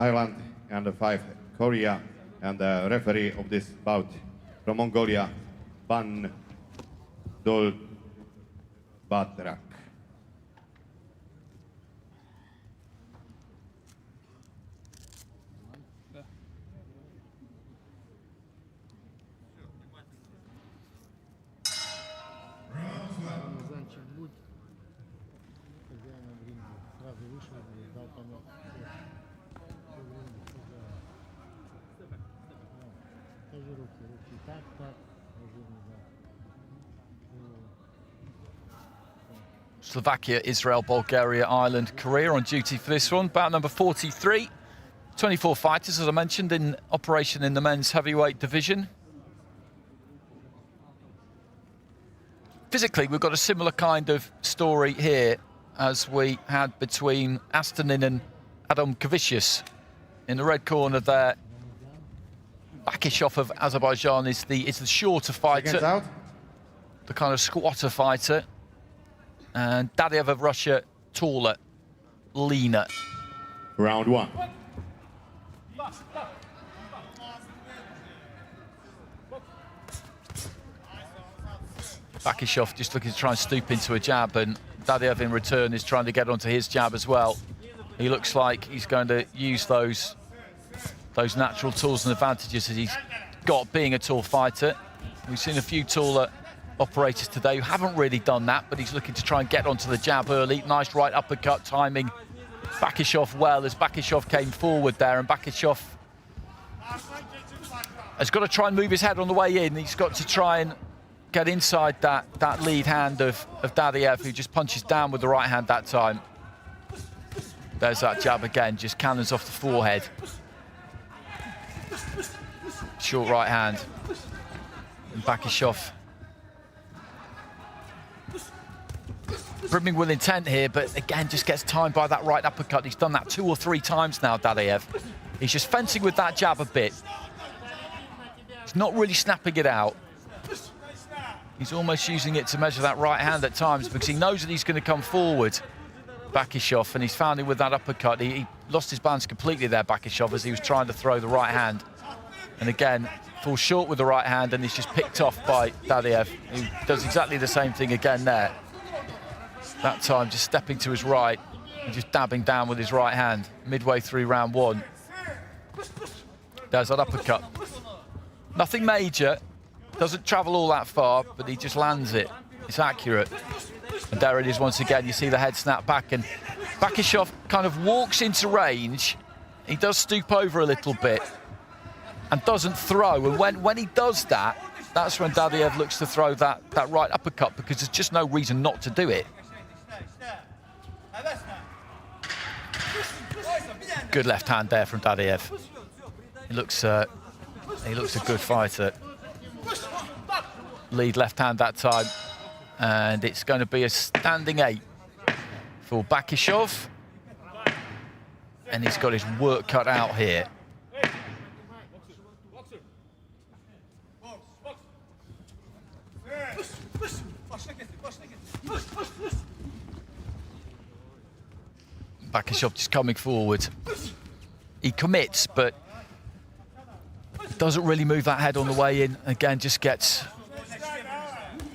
Thailand and 5 Korea, and the referee of this bout from Mongolia, Ban Dolbatrak. Slovakia, Israel, Bulgaria, Ireland, Korea on duty for this one. Bout number 43. 24 fighters, as I mentioned, in operation in the men's heavyweight division. Physically, we've got a similar kind of story here as we had between Astanin and M91kg. In the red corner there, BAKHISHOV of Azerbaijan is the shorter fighter, the kind of squatter fighter. And DADAEV of Russia, taller, leaner. Round 1. BAKHISHOV just looking to try and stoop into a jab, and DADAEV in return is trying to get onto his jab as well. He looks like he's going to use those natural tools and advantages that he's got being a tall fighter. We've seen a few taller operators today who haven't really done that, but he's looking to try and get onto the jab early. Nice right uppercut timing BAKHISHOV well as BAKHISHOV came forward there, and BAKHISHOV has got to try and move his head on the way in. He's got to try and get inside that lead hand of DADAEV, who just punches down with the right hand that time. There's that jab again, just cannons off the forehead. Short right hand. And BAKHISHOV brimming with intent here, but again, just gets timed by that right uppercut. He's done that 2 or 3 times now, DADAEV. He's just fencing with that jab a bit. He's not really snapping it out. He's almost using it to measure that right hand at times because he knows that he's going to come forward, BAKHISHOV, and he's found him with that uppercut. He lost his balance completely there, BAKHISHOV, as he was trying to throw the right hand. And again, falls short with the right hand, and he's just picked off by DADAEV, who does exactly the same thing again there. That time just stepping to his right and just dabbing down with his right hand midway through round 1. There's that uppercut. Nothing major, doesn't travel all that far, but he just lands it. It's accurate. And there it is once again. You see the head snap back, and BAKHISHOV kind of walks into range. He does stoop over a little bit and doesn't throw. And when he does that, that's when DADAEV looks to throw that right uppercut, because there's just no reason not to do it. Good left hand there from DADAEV. He looks a good fighter. Lead left hand that time, and it's going to be a standing 8 for BAKHISHOV, and he's got his work cut out here. BAKHISHOV just coming forward. He commits, but doesn't really move that head on the way in. Again, just gets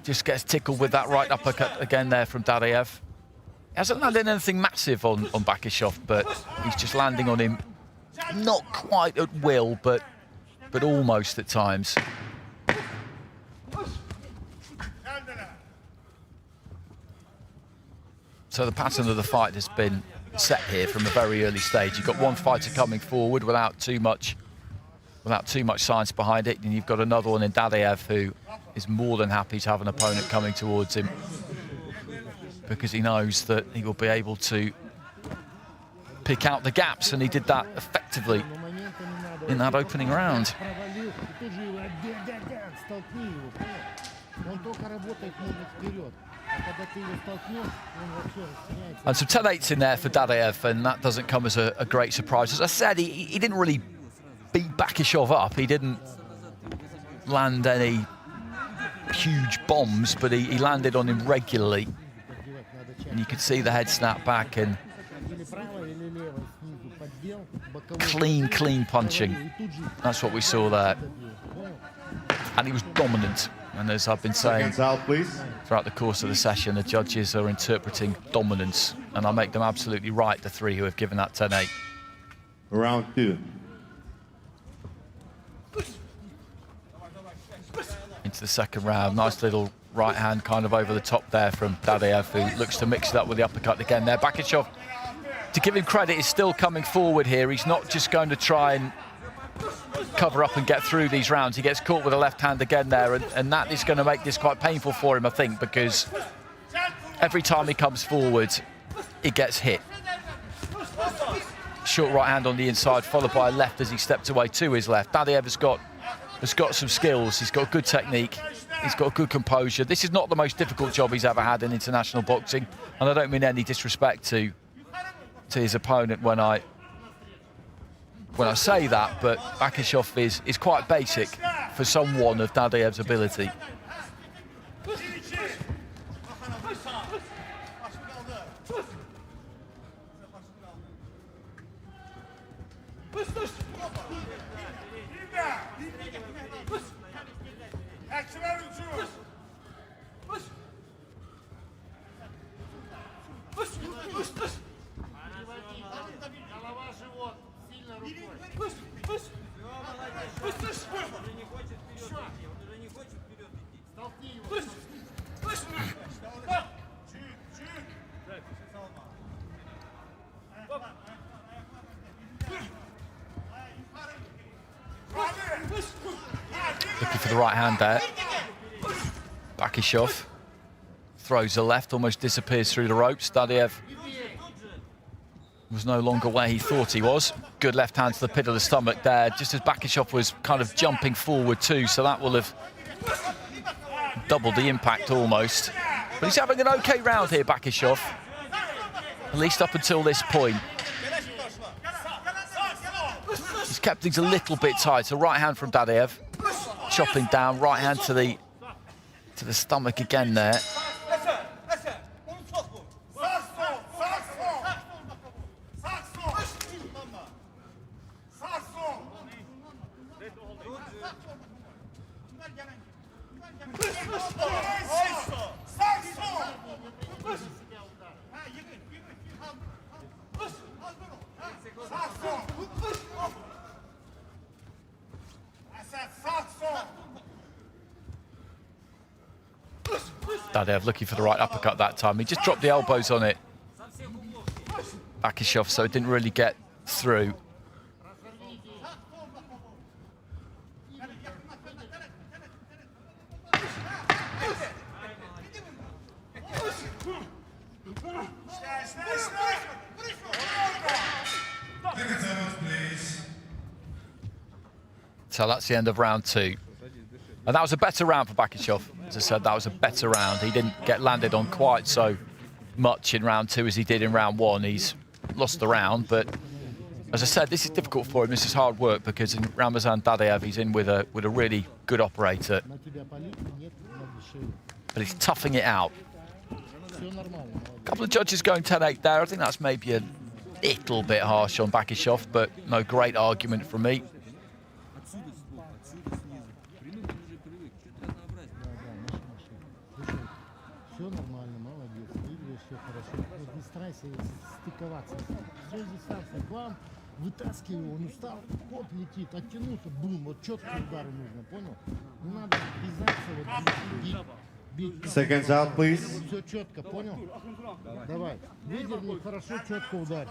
tickled with that right uppercut again there from DADAEV. He hasn't landed anything massive on BAKHISHOV, but he's just landing on him, not quite at will, but almost at times. So the pattern of the fight has been set here from a very early stage. You've got one fighter coming forward without too much science behind it, and you've got another one in DADAEV who is more than happy to have an opponent coming towards him because he knows that he will be able to pick out the gaps, and he did that effectively in that opening round. And some 10-8s in there for DADAEV, and that doesn't come as a great surprise. As I said, he didn't really beat BAKHISHOV up. He didn't land any huge bombs, but he landed on him regularly. And you could see the head snap back, and clean punching. That's what we saw there. And he was dominant. And as I've been saying throughout the course of the session, the judges are interpreting dominance. And I make them absolutely right, the three who have given that 10-8. Round 2. Into the second round. Nice little right hand kind of over the top there from DADAEV, who looks to mix it up with the uppercut again there. BAKHISHOV, to give him credit, is still coming forward here. He's not just going to try and cover up and get through these rounds. He gets caught with a left hand again there, and that is going to make this quite painful for him, I think, because every time he comes forward, he gets hit. Short right hand on the inside, followed by a left as he stepped away to his left. DADAEV has got some skills. He's got good technique. He's got good composure. This is not the most difficult job he's ever had in international boxing, and I don't mean any disrespect to his opponent when I say that, but BAKHISHOV is quite basic for someone of DADAEV's ability. Looking for the right hand there. BAKHISHOV throws the left, almost disappears through the ropes. DADAEV was no longer where he thought he was. Good left hand to the pit of the stomach there, just as BAKHISHOV was kind of jumping forward too, so that will have doubled the impact almost. But he's having an okay round here, BAKHISHOV, at least up until this point. He's kept things a little bit tight. A right hand from DADAEV, chopping down, right hand to the stomach again there. DADAEV looking for the right uppercut that time. He just dropped the elbows on it, BAKHISHOV, so it didn't really get through. So that's the end of round 2. And that was a better round for BAKHISHOV. As I said, that was a better round. He didn't get landed on quite so much in round 2 as he did in round 1. He's lost the round, but as I said, this is difficult for him. This is hard work because in Ramazan DADAEV, he's in with a really good operator. But he's toughing it out. A couple of judges going 10-8 there. I think that's maybe a little bit harsh on BAKHISHOV, but no great argument from me. Все нормально, молодец, двигаешь, все хорошо. Вот не старайся стыковаться. Все дистанция к вам, вытаскивай его, он устал, хоп, летит, оттянулся, бум, вот четкие удары нужно, понял? Не надо вязаться, вот бить. Seconds out, please. Все четко, понял? Давай, выдерни, хорошо, четко ударь.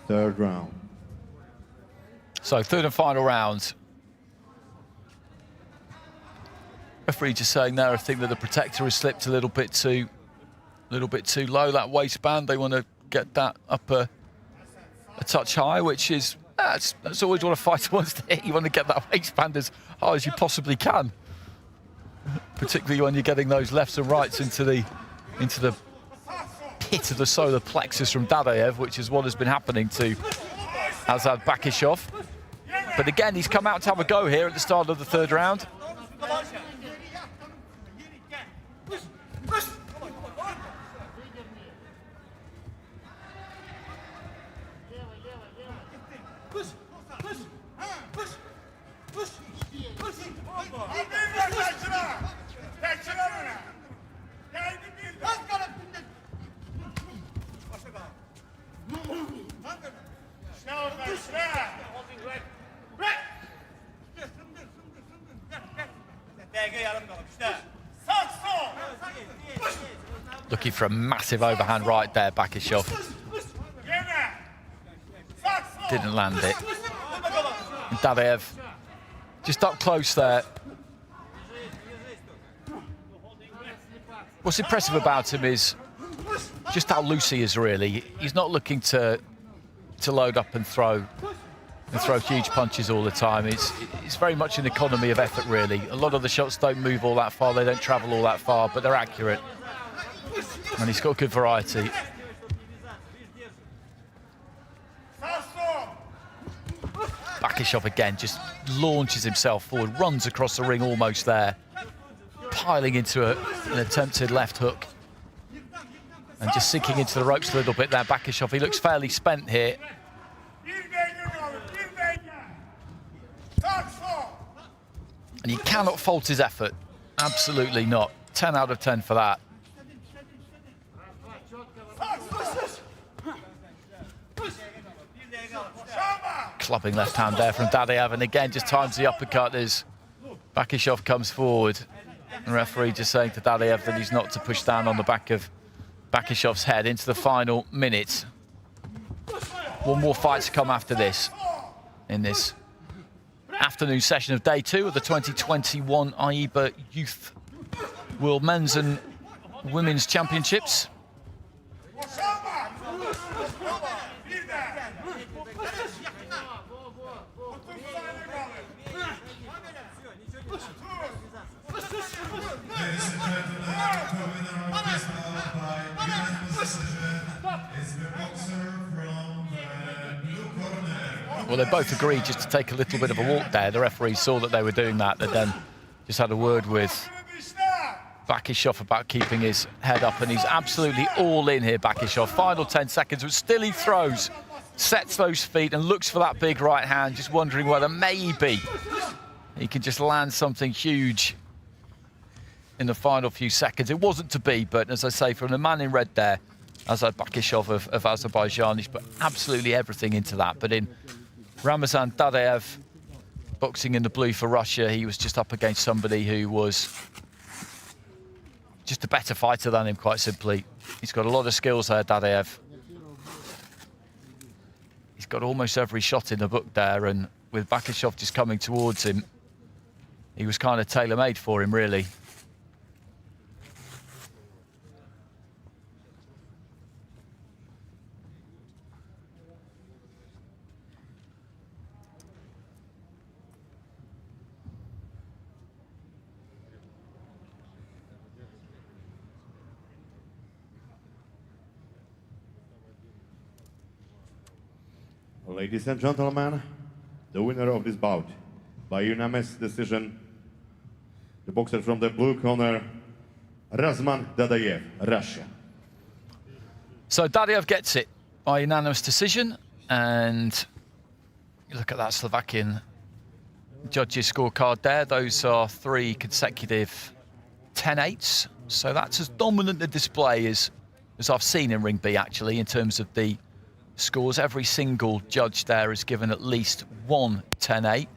Third round. So third and final round. Referee just saying there, I think that the protector has slipped a little bit too low, that waistband. They want to get that up a touch high, which is, that's always what a fighter wants to hit. You want to get that waistband as high as you possibly can, particularly when you're getting those lefts and rights into the pit of the solar plexus from DADAEV, which is what has been happening to Asad BAKHISHOV. But again, he's come out to have a go here at the start of the third round. Looking for a massive overhand right there, BAKHISHOV. Didn't land it. And DADAEV just up close there. What's impressive about him is just how loose he is, really. He's not looking to load up and throw huge punches all the time. It's very much an economy of effort, really. A lot of the shots don't move all that far, they don't travel all that far, but they're accurate. And he's got good variety. BAKHISHOV again just launches himself forward, runs across the ring almost there, piling into an attempted left hook. And just sinking into the ropes a little bit there, BAKHISHOV. He looks fairly spent here. And you cannot fault his effort. Absolutely not. 10 out of 10 for that. Clubbing left hand there from DADAEV, and again just times the uppercut as BAKHISHOV comes forward. The referee just saying to DADAEV that he's not to push down on the back of BAKHISHOV's head into the final minute. One more fight to come after this in this afternoon session of day 2 of the 2021 AIBA Youth World Men's and Women's Championships. Well, they both agreed just to take a little bit of a walk there. The referee saw that they were doing that. They then just had a word with BAKHISHOV about keeping his head up, and he's absolutely all in here, BAKHISHOV. Final 10 seconds, but still he throws, sets those feet and looks for that big right hand, just wondering whether maybe he can just land something huge in the final few seconds. It wasn't to be, but as I say, from the man in red there, Asad BAKHISHOV of Azerbaijan, he's put absolutely everything into that. But in Ramazan DADAEV, boxing in the blue for Russia, he was just up against somebody who was just a better fighter than him, quite simply. He's got a lot of skills there, DADAEV. He's got almost every shot in the book there, and with BAKHISHOV just coming towards him, he was kind of tailor-made for him, really. Ladies and gentlemen, the winner of this bout by unanimous decision, the boxer from the blue corner, Ramazan DADAEV, Russia. So DADAEV gets it by unanimous decision, and you look at that Slovakian judges' scorecard there. Those are 3 consecutive 10-8s. So that's as dominant a display as I've seen in Ring B, actually, in terms of the scores. Every single judge there has given at least one 10-8.